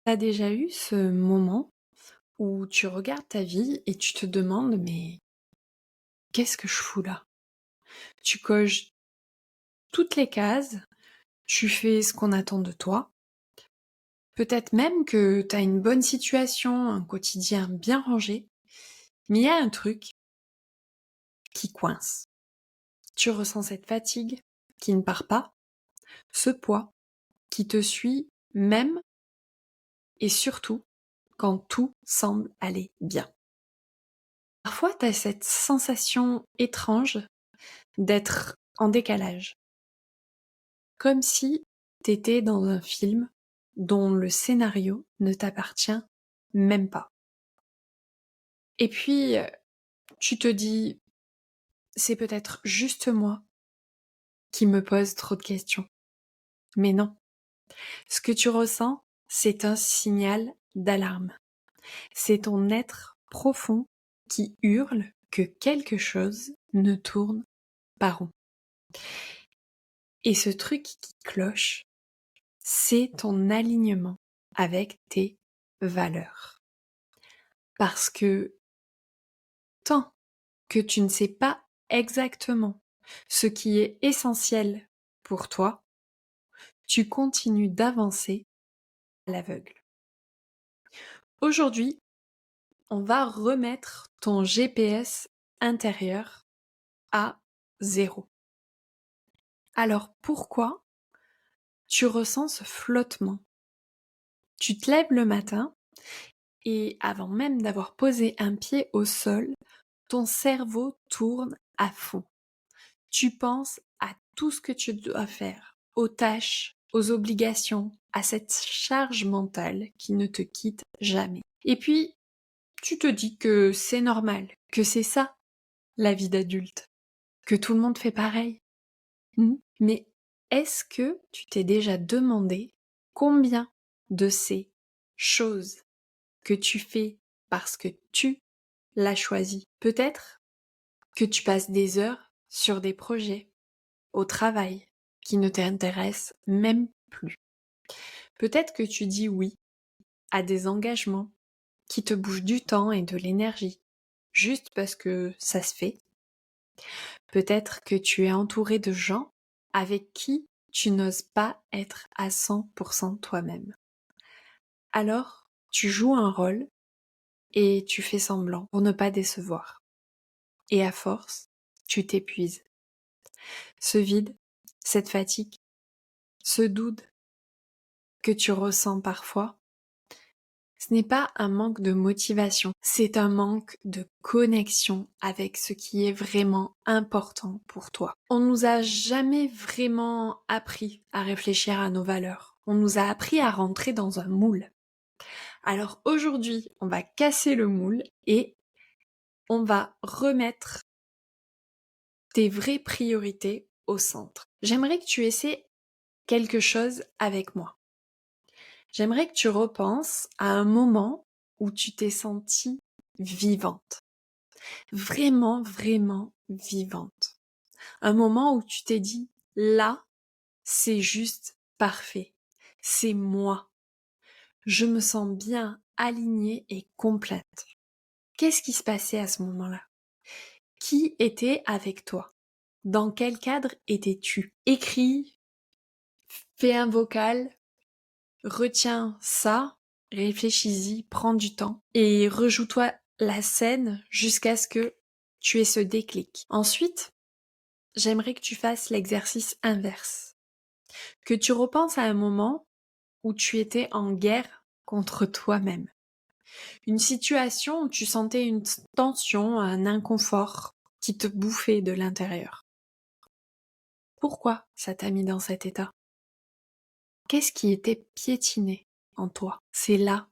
T'as déjà eu ce moment où tu regardes ta vie et tu te demandes: «Mais qu'est-ce que je fous là?» Tu coches toutes les cases, tu fais ce qu'on attend de toi. Peut-être même que t'as une bonne situation, un quotidien bien rangé, mais il y a un truc qui coince. Tu ressens cette fatigue qui ne part pas, ce poids qui te suit même et surtout quand tout semble aller bien. Parfois, t'as cette sensation étrange d'être en décalage. Comme si t'étais dans un film dont le scénario ne t'appartient même pas. Et puis, tu te dis: «C'est peut-être juste moi qui me pose trop de questions». Mais non, ce que tu ressens, c'est un signal d'alarme. C'est ton être profond qui hurle que quelque chose ne tourne pas rond. Et ce truc qui cloche, c'est ton alignement avec tes valeurs. Parce que tant que tu ne sais pas exactement ce qui est essentiel pour toi, tu continues d'avancer à l'aveugle. Aujourd'hui, on va remettre ton GPS intérieur à zéro. Alors pourquoi tu ressens ce flottement? Tu te lèves le matin et avant même d'avoir posé un pied au sol, ton cerveau tourne à fond. Tu penses à tout ce que tu dois faire, aux tâches, aux obligations, à cette charge mentale qui ne te quitte jamais. Et puis, tu te dis que c'est normal, que c'est ça, la vie d'adulte, que tout le monde fait pareil. Mais est-ce que tu t'es déjà demandé combien de ces choses que tu fais parce que tu l'as choisi, peut-être que tu passes des heures sur des projets au travail qui ne t'intéressent même plus. Peut-être que tu dis oui à des engagements qui te bougent du temps et de l'énergie, juste parce que ça se fait. Peut-être que tu es entouré de gens avec qui tu n'oses pas être à 100% toi-même. Alors, tu joues un rôle et tu fais semblant pour ne pas décevoir. Et à force, tu t'épuises. Ce vide, cette fatigue, ce doute que tu ressens parfois, ce n'est pas un manque de motivation, c'est un manque de connexion avec ce qui est vraiment important pour toi. On nous a jamais vraiment appris à réfléchir à nos valeurs. On nous a appris à rentrer dans un moule. Alors aujourd'hui, on va casser le moule et on va remettre tes vraies priorités au centre. J'aimerais que tu essaies quelque chose avec moi. J'aimerais que tu repenses à un moment où tu t'es sentie vivante. Vraiment, vraiment vivante. Un moment où tu t'es dit, là, c'est juste parfait. C'est moi. Je me sens bien alignée et complète. Qu'est-ce qui se passait à ce moment-là? Qui était avec toi? Dans quel cadre étais-tu? Écris, fais un vocal, retiens ça, réfléchis-y, prends du temps et rejoue-toi la scène jusqu'à ce que tu aies ce déclic. Ensuite, j'aimerais que tu fasses l'exercice inverse. Que tu repenses à un moment où tu étais en guerre contre toi-même. Une situation où tu sentais une tension, un inconfort qui te bouffait de l'intérieur. Pourquoi ça t'a mis dans cet état? Qu'est-ce qui était piétiné en toi? C'est là,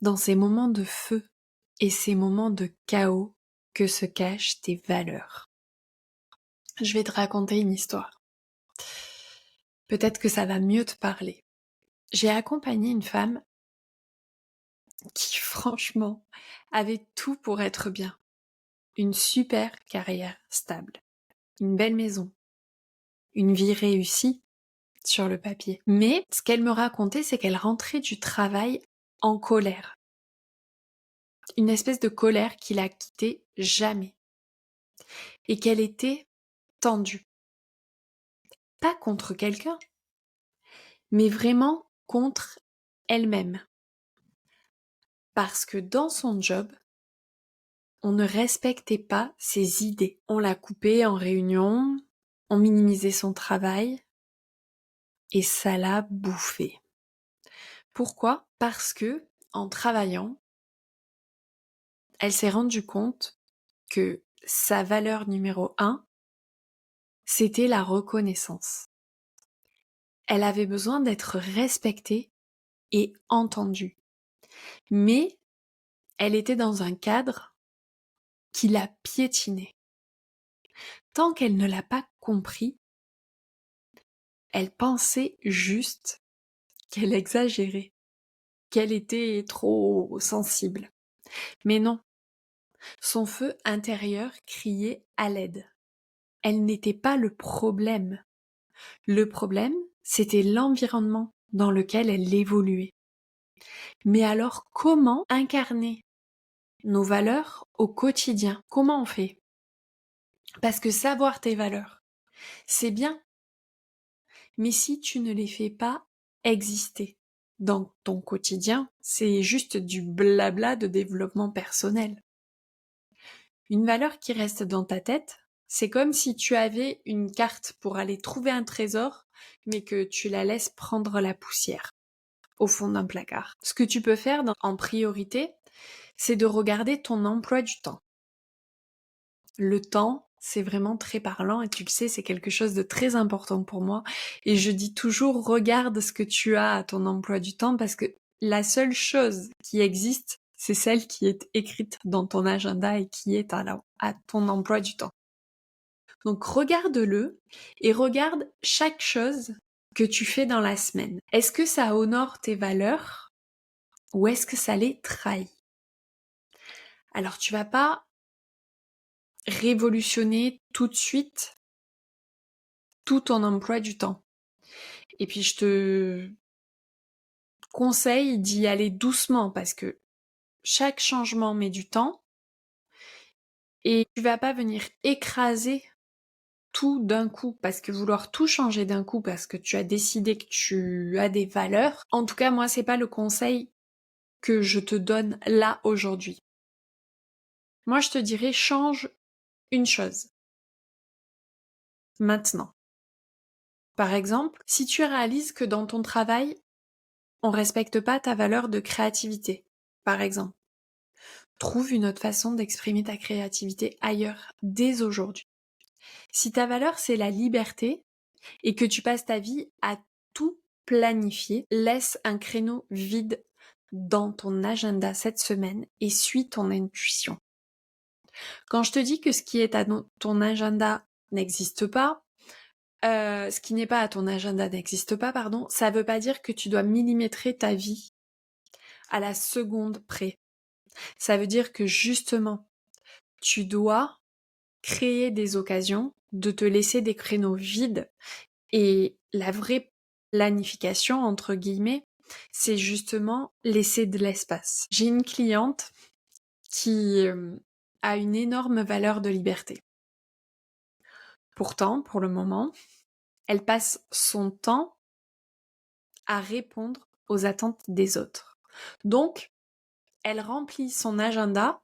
dans ces moments de feu et ces moments de chaos, que se cachent tes valeurs. Je vais te raconter une histoire. Peut-être que ça va mieux te parler. J'ai accompagné une femme qui, franchement, avait tout pour être bien. Une super carrière stable, une belle maison, une vie réussie, sur le papier. Mais ce qu'elle me racontait, c'est qu'elle rentrait du travail en colère. Une espèce de colère qui la quittait jamais. Et qu'elle était tendue. Pas contre quelqu'un, mais vraiment contre elle-même. Parce que dans son job, on ne respectait pas ses idées. On la coupait en réunion, on minimisait son travail, et ça l'a bouffée. Pourquoi ? Parce que, en travaillant, elle s'est rendue compte que sa valeur numéro 1, c'était la reconnaissance. Elle avait besoin d'être respectée et entendue. Mais elle était dans un cadre qui la piétinait. Tant qu'elle ne l'a pas compris, elle pensait juste qu'elle exagérait, qu'elle était trop sensible. Mais non, son feu intérieur criait à l'aide. Elle n'était pas le problème. Le problème, c'était l'environnement dans lequel elle évoluait. Mais alors, comment incarner nos valeurs au quotidien? Comment on fait? Parce que savoir tes valeurs, c'est bien, mais si tu ne les fais pas exister dans ton quotidien, c'est juste du blabla de développement personnel. Une valeur qui reste dans ta tête, c'est comme si tu avais une carte pour aller trouver un trésor, mais que tu la laisses prendre la poussière au fond d'un placard. Ce que tu peux faire en priorité, c'est de regarder ton emploi du temps. Le temps, c'est vraiment très parlant et tu le sais, c'est quelque chose de très important pour moi. Et je dis toujours, regarde ce que tu as à ton emploi du temps parce que la seule chose qui existe, c'est celle qui est écrite dans ton agenda et qui est à ton emploi du temps. Donc regarde-le et regarde chaque chose que tu fais dans la semaine. Est-ce que ça honore tes valeurs ou est-ce que ça les trahit? Alors tu vas pas révolutionner tout de suite tout ton emploi du temps. Et puis je te conseille d'y aller doucement parce que chaque changement met du temps et tu vas pas venir écraser tout d'un coup parce que vouloir tout changer d'un coup parce que tu as décidé que tu as des valeurs. En tout cas, moi, c'est pas le conseil que je te donne là aujourd'hui. Moi, je te dirais change une chose. Maintenant. Par exemple, si tu réalises que dans ton travail, on respecte pas ta valeur de créativité, par exemple, trouve une autre façon d'exprimer ta créativité ailleurs, dès aujourd'hui. Si ta valeur c'est la liberté et que tu passes ta vie à tout planifier, laisse un créneau vide dans ton agenda cette semaine et suis ton intuition. Quand je te dis que ce qui est à ton agenda n'existe pas, ce qui n'est pas à ton agenda n'existe pas, pardon, ça veut pas dire que tu dois millimétrer ta vie à la seconde près. Ça veut dire que justement, tu dois créer des occasions, de te laisser des créneaux vides. Et la vraie planification, entre guillemets, c'est justement laisser de l'espace. J'ai une cliente qui a une énorme valeur de liberté. Pourtant, pour le moment, elle passe son temps à répondre aux attentes des autres. Donc, elle remplit son agenda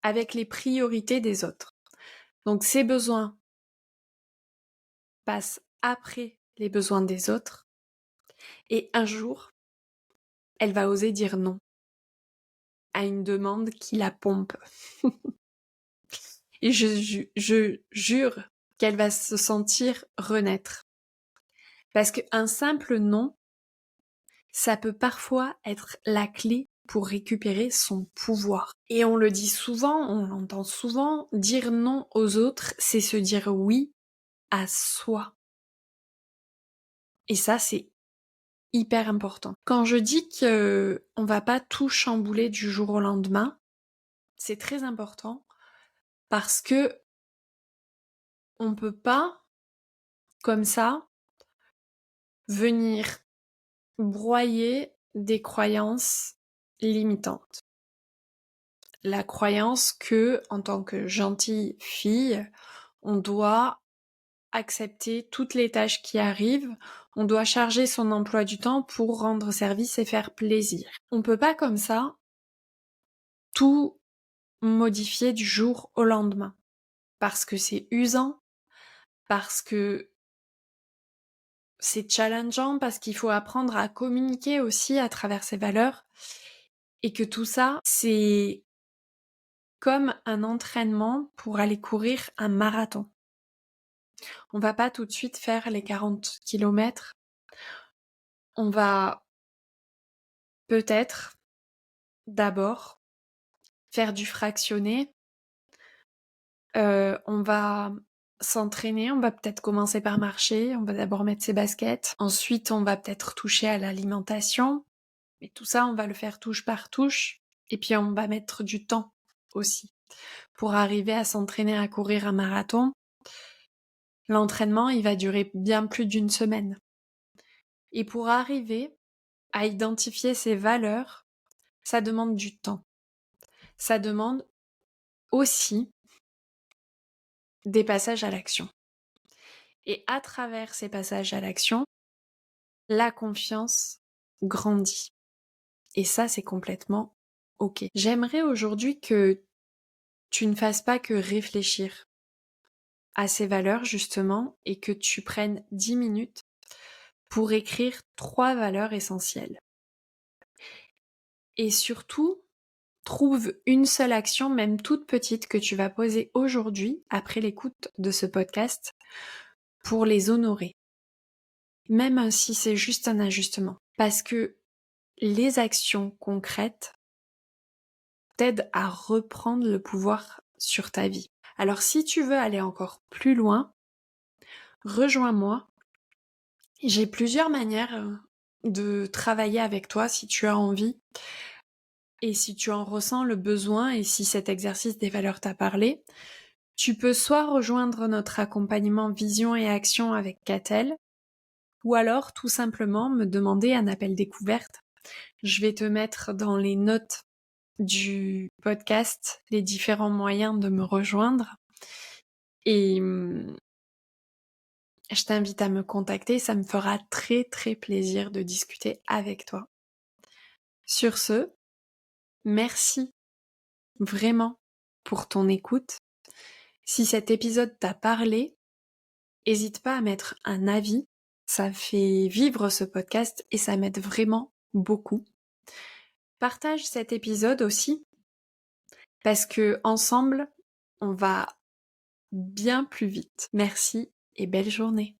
avec les priorités des autres. Donc, ses besoins passent après les besoins des autres. Et un jour, elle va oser dire non à une demande qui la pompe. Et je jure qu'elle va se sentir renaître. Parce qu'un simple non, ça peut parfois être la clé pour récupérer son pouvoir. Et on le dit souvent, on l'entend souvent, dire non aux autres, c'est se dire oui à soi. Et ça, c'est hyper important. Quand je dis que on va pas tout chambouler du jour au lendemain, c'est très important parce que on peut pas, comme ça, venir broyer des croyances limitantes. La croyance que, en tant que gentille fille, on doit accepter toutes les tâches qui arrivent, on doit charger son emploi du temps pour rendre service et faire plaisir. On peut pas comme ça tout modifier du jour au lendemain. Parce que c'est usant, parce que c'est challengeant, parce qu'il faut apprendre à communiquer aussi à travers ses valeurs. Et que tout ça, c'est comme un entraînement pour aller courir un marathon. On va pas tout de suite faire les 40 kilomètres. On va peut-être d'abord faire du fractionné. On va s'entraîner, on va peut-être commencer par marcher, on va d'abord mettre ses baskets. Ensuite, on va peut-être toucher à l'alimentation. Mais tout ça, on va le faire touche par touche. Et puis, on va mettre du temps aussi. Pour arriver à s'entraîner à courir un marathon, l'entraînement, il va durer bien plus d'une semaine. Et pour arriver à identifier ses valeurs, ça demande du temps. Ça demande aussi des passages à l'action. Et à travers ces passages à l'action, la confiance grandit. Et ça, c'est complètement OK. J'aimerais aujourd'hui que tu ne fasses pas que réfléchir à ces valeurs, justement, et que tu prennes 10 minutes pour écrire 3 valeurs essentielles. Et surtout, trouve une seule action, même toute petite, que tu vas poser aujourd'hui, après l'écoute de ce podcast, pour les honorer. Même si c'est juste un ajustement. Parce que les actions concrètes t'aident à reprendre le pouvoir sur ta vie. Alors si tu veux aller encore plus loin, rejoins-moi. J'ai plusieurs manières de travailler avec toi si tu as envie. Et si tu en ressens le besoin et si cet exercice des valeurs t'a parlé, tu peux soit rejoindre notre accompagnement Vision et Action avec Catel, ou alors tout simplement me demander un appel découverte. Je vais te mettre dans les notes du podcast les différents moyens de me rejoindre. Et je t'invite à me contacter, ça me fera très très plaisir de discuter avec toi. Sur ce, merci vraiment pour ton écoute. Si cet épisode t'a parlé, n'hésite pas à mettre un avis, ça fait vivre ce podcast et ça m'aide vraiment beaucoup. Partage cet épisode aussi, parce que ensemble, on va bien plus vite. Merci et belle journée.